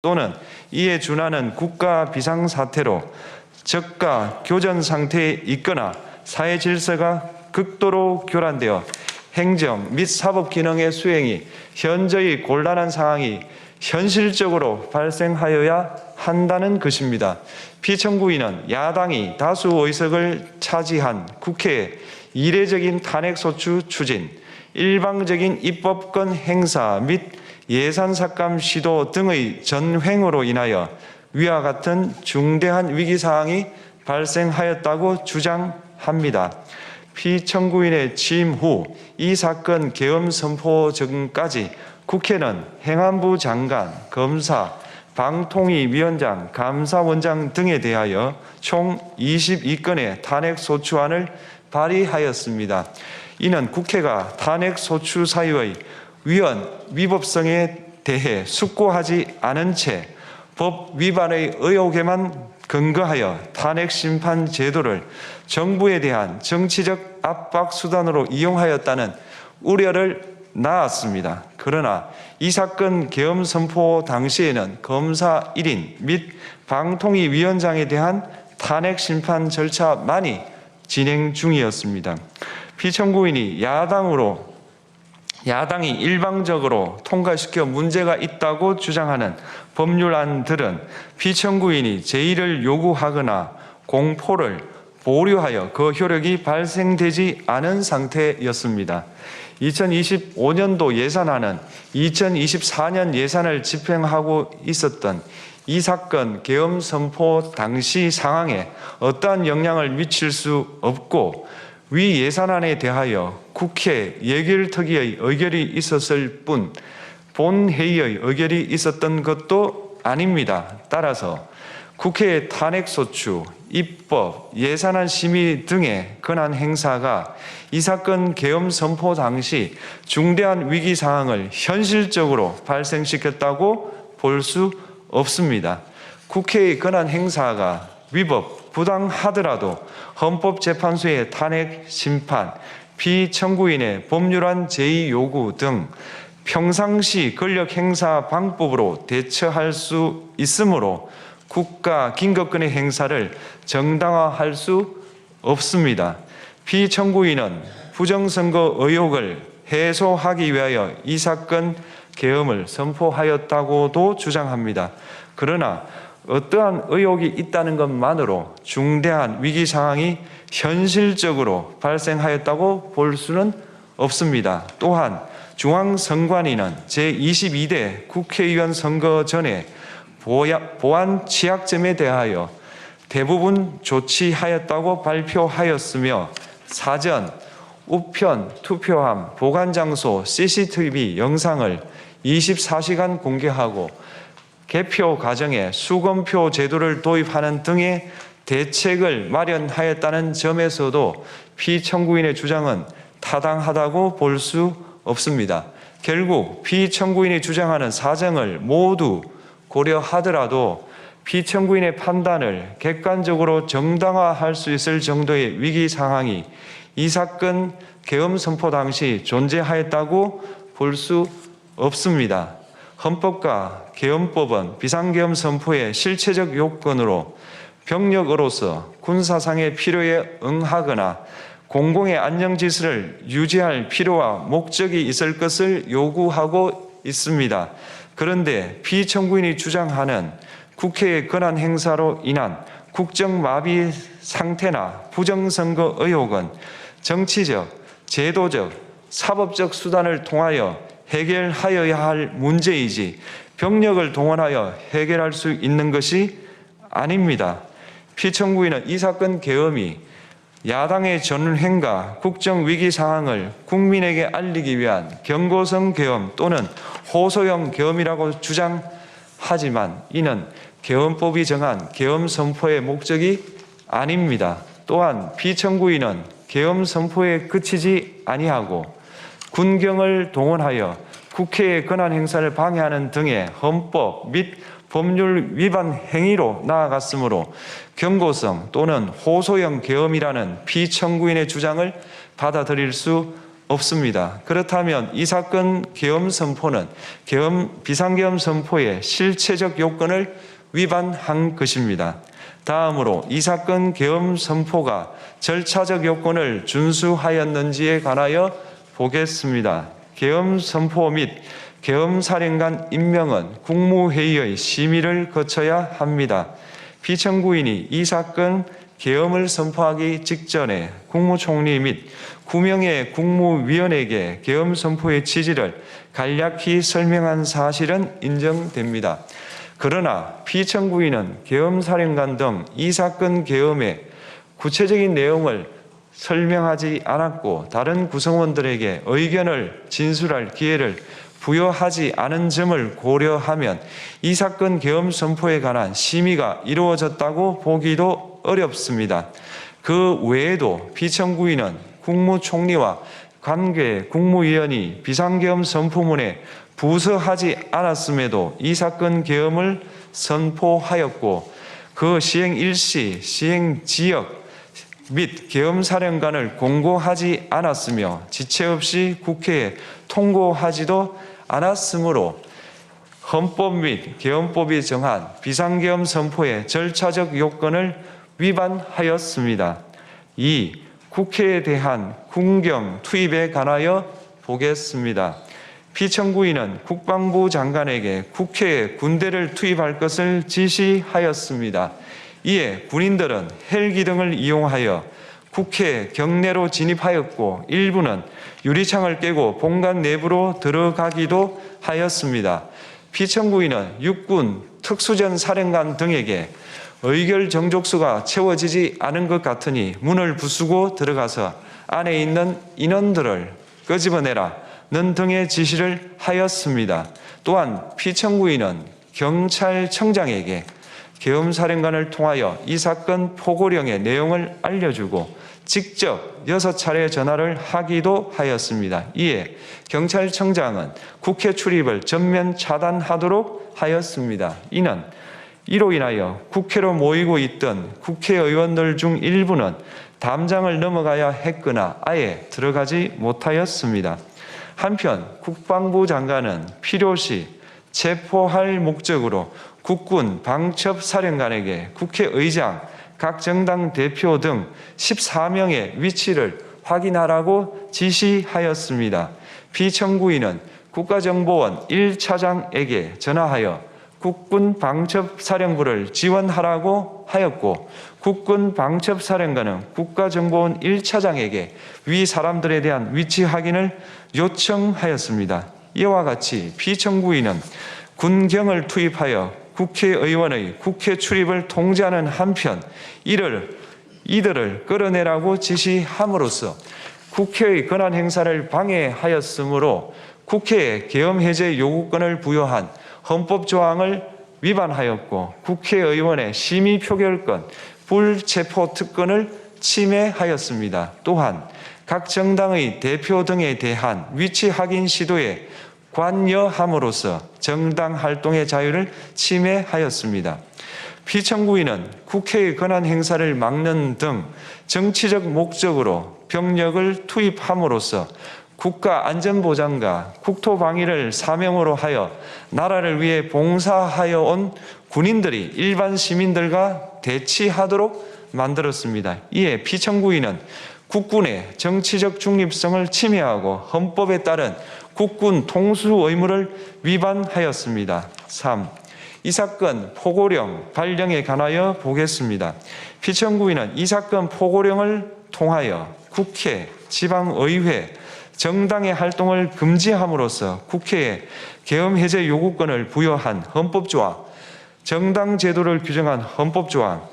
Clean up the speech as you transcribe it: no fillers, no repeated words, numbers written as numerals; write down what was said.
또는 이에 준하는 국가 비상사태로 저가 교전 상태에 있거나 사회 질서가 극도로 교란되어 행정 및 사법 기능의 수행이 현저히 곤란한 상황이 현실적으로 발생하여야 한다는 것입니다. 피청구인은 야당이 다수 의석을 차지한 국회의 이례적인 탄핵소추 추진, 일방적인 입법권 행사 및 예산 삭감 시도 등의 전횡으로 인하여 위와 같은 중대한 위기사항이 발생하였다고 주장합니다. 피청구인의 취임 후 이 사건 계엄 선포 전까지 국회는 행안부 장관, 검사, 방통위위원장, 감사원장 등에 대하여 총 22건의 탄핵소추안을 발의하였습니다. 이는 국회가 탄핵소추 사유의 위헌위법성에 대해 숙고하지 않은 채 법 위반의 의혹에만 근거하여 탄핵심판 제도를 정부에 대한 정치적 압박 수단으로 이용하였다는 우려를 낳았습니다. 그러나 이 사건 계엄 선포 당시에는 검사 1인 및 방통위위원장에 대한 탄핵심판 절차만이 진행 중이었습니다. 피청구인이 야당이 일방적으로 통과시켜 문제가 있다고 주장하는 법률안들은 피청구인이 제의를 요구하거나 공포를 보류하여 그 효력이 발생되지 않은 상태였습니다. 2025년도 예산안은 2024년 예산을 집행하고 있었던 이 사건 계엄 선포 당시 상황에 어떠한 영향을 미칠 수 없고 위 예산안에 대하여 국회 예결특위의 의결이 있었을 뿐 본회의의 의결이 있었던 것도 아닙니다. 따라서 국회의 탄핵소추, 입법, 예산안 심의 등의 권한 행사가 이 사건 계엄 선포 당시 중대한 위기 상황을 현실적으로 발생시켰다고 볼 수 없습니다. 국회의 권한 행사가 위법, 부당하더라도 헌법재판소의 탄핵 심판, 피청구인의 법률안 제의 요구 등 평상시 권력 행사 방법으로 대처할 수 있으므로 국가 긴급권의 행사를 정당화할 수 없습니다. 피청구인은 부정선거 의혹을 해소하기 위하여 이 사건 계엄을 선포하였다고도 주장합니다. 그러나 어떠한 의혹이 있다는 것만으로 중대한 위기 상황이 현실적으로 발생하였다고 볼 수는 없습니다. 또한 중앙선관위는 제22대 국회의원 선거 전에 보안 취약점에 대하여 대부분 조치하였다고 발표하였으며 사전, 우편, 투표함, 보관장소, CCTV 영상을 24시간 공개하고 개표 과정에 수검표 제도를 도입하는 등의 대책을 마련하였다는 점에서도 피청구인의 주장은 타당하다고 볼 수 없습니다. 결국 피청구인이 주장하는 사정을 모두 고려하더라도 피청구인의 판단을 객관적으로 정당화할 수 있을 정도의 위기 상황이 이 사건 계엄 선포 당시 존재하였다고 볼 수 없습니다. 헌법과 계엄법은 비상계엄 선포의 실체적 요건으로 병력으로서 군사상의 필요에 응하거나 공공의 안녕 질서를 유지할 필요와 목적이 있을 것을 요구하고 있습니다. 그런데 피청구인이 주장하는 국회의 권한 행사로 인한 국정마비 상태나 부정선거 의혹은 정치적, 제도적, 사법적 수단을 통하여 해결하여야 할 문제이지 병력을 동원하여 해결할 수 있는 것이 아닙니다. 피청구인은 이 사건 계엄이 야당의 전횡과 국정위기 상황을 국민에게 알리기 위한 경고성 계엄 또는 호소형 계엄이라고 주장하지만 이는 계엄법이 정한 계엄 선포의 목적이 아닙니다. 또한 피청구인은 계엄 선포에 그치지 아니하고 군경을 동원하여 국회의 권한 행사를 방해하는 등의 헌법 및 법률 위반 행위로 나아갔으므로 경고성 또는 호소형 계엄이라는 피청구인의 주장을 받아들일 수 없습니다. 그렇다면 이 사건 계엄 선포는 비상계엄 선포의 실체적 요건을 위반한 것입니다. 다음으로 이 사건 계엄 선포가 절차적 요건을 준수하였는지에 관하여 보겠습니다. 계엄 선포 및 계엄사령관 임명은 국무회의의 심의를 거쳐야 합니다. 피청구인이 이 사건 계엄을 선포하기 직전에 국무총리 및 9명의 국무위원에게 계엄 선포의 취지를 간략히 설명한 사실은 인정됩니다. 그러나 피청구인은 계엄사령관 등 이 사건 계엄의 구체적인 내용을 설명하지 않았고 다른 구성원들에게 의견을 진술할 기회를 부여하지 않은 점을 고려하면 이 사건 계엄 선포에 관한 심의가 이루어졌다고 보기도 어렵습니다. 그 외에도 피청구인은 국무총리와 관계 국무위원이 비상계엄 선포문에 부서하지 않았음에도 이 사건 계엄을 선포하였고 그 시행 일시, 시행 지역 및 계엄사령관을 공고하지 않았으며 지체 없이 국회에 통고하지도 않았으므로 헌법 및 계엄법이 정한 비상계엄 선포의 절차적 요건을 위반하였습니다. 2. 국회에 대한 군경 투입에 관하여 보겠습니다. 피청구인은 국방부 장관에게 국회에 군대를 투입할 것을 지시하였습니다. 이에 군인들은 헬기 등을 이용하여 국회 경내로 진입하였고 일부는 유리창을 깨고 본관 내부로 들어가기도 하였습니다. 피청구인은 육군 특수전 사령관 등에게 의결 정족수가 채워지지 않은 것 같으니 문을 부수고 들어가서 안에 있는 인원들을 끄집어내라는 등의 지시를 하였습니다. 또한 피청구인은 경찰청장에게 계엄사령관을 통하여 이 사건 포고령의 내용을 알려주고 직접 6차례 전화를 하기도 하였습니다. 이에 경찰청장은 국회 출입을 전면 차단하도록 하였습니다. 이로 인하여 국회로 모이고 있던 국회의원들 중 일부는 담장을 넘어가야 했거나 아예 들어가지 못하였습니다. 한편 국방부 장관은 필요시 체포할 목적으로 국군 방첩사령관에게 국회의장, 각 정당 대표 등 14명의 위치를 확인하라고 지시하였습니다. 피청구인은 국가정보원 1차장에게 전화하여 국군 방첩사령부를 지원하라고 하였고 국군 방첩사령관은 국가정보원 1차장에게 위 사람들에 대한 위치 확인을 요청하였습니다. 이와 같이 피청구인은 군경을 투입하여 국회의원의 국회 출입을 통제하는 한편 이들을 끌어내라고 지시함으로써 국회의 권한 행사를 방해하였으므로 국회에 계엄 해제 요구권을 부여한 헌법 조항을 위반하였고 국회의원의 심의 표결권, 불체포 특권을 침해하였습니다. 또한 각 정당의 대표 등에 대한 위치 확인 시도에 관여함으로써 정당 활동의 자유를 침해하였습니다. 피청구인은 국회의 권한 행사를 막는 등 정치적 목적으로 병력을 투입함으로써 국가 안전보장과 국토방위를 사명으로 하여 나라를 위해 봉사하여 온 군인들이 일반 시민들과 대치하도록 만들었습니다. 이에 피청구인은 국군의 정치적 중립성을 침해하고 헌법에 따른 국군 통수 의무를 위반하였습니다. 3. 이 사건 포고령 발령에 관하여 보겠습니다. 피청구인은 이 사건 포고령을 통하여 국회, 지방의회, 정당의 활동을 금지함으로써 국회에 계엄 해제 요구권을 부여한 헌법조항, 정당 제도를 규정한 헌법조항,